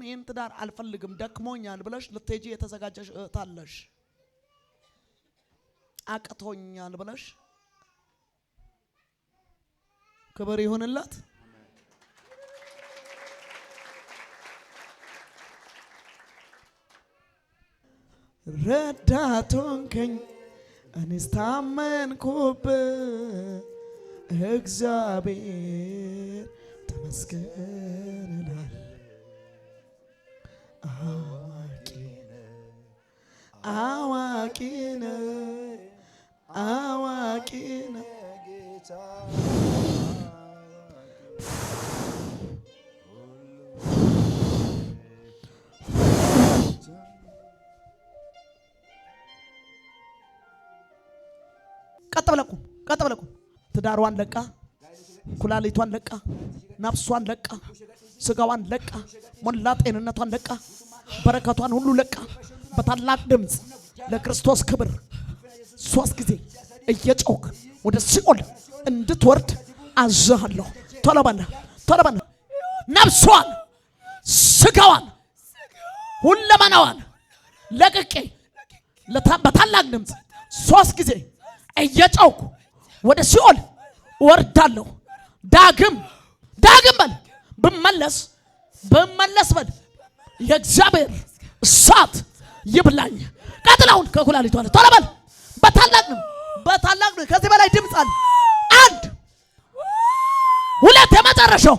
ይሄን ትዳር አልፈልግም ደክሞኛል ብለሽ ልትሄጂ የተዘጋጀሽ እህታለሽ አቅቶኛል ብለሽ ክብር ይሁንላት ረዳቶንከኝ እኔስ ታመንኩብህ እግዚአብሔር ተመስገን አዋቂነ ጌታ ቀጥ ብለቁ ትዳሯን ለቃ ኩላሊቷን ለቃ ነፍሷን ለቃ ስጋዋን ለቃ ሞላ ጤንነቷን ለቃ በረከቷን ሁሉ ለቃ በታላቅ ድምጽ ለክርስቶስ ክብር 3 ጊዜ እየጮክ ወደ ሲኦል እንድትወርድ አዝሃለሁ ቶሎ በል ነፍሷን ስጋዋን ሁለመናዋን ለቅቄ በታላቅ ድምጽ 3 ጊዜ እየጮክ ወደ ሲኦል ወርዳለሁ ዳግም በል በመለስ በል የእግዚአብሔር እሳት ይብላኝ ቀጥላውን ከኩላሊቷ ላይ ቶሎ በል በታላቅ ነው ከዚህ በላይ ድምጽ አለ 1 2 የመጨረሻው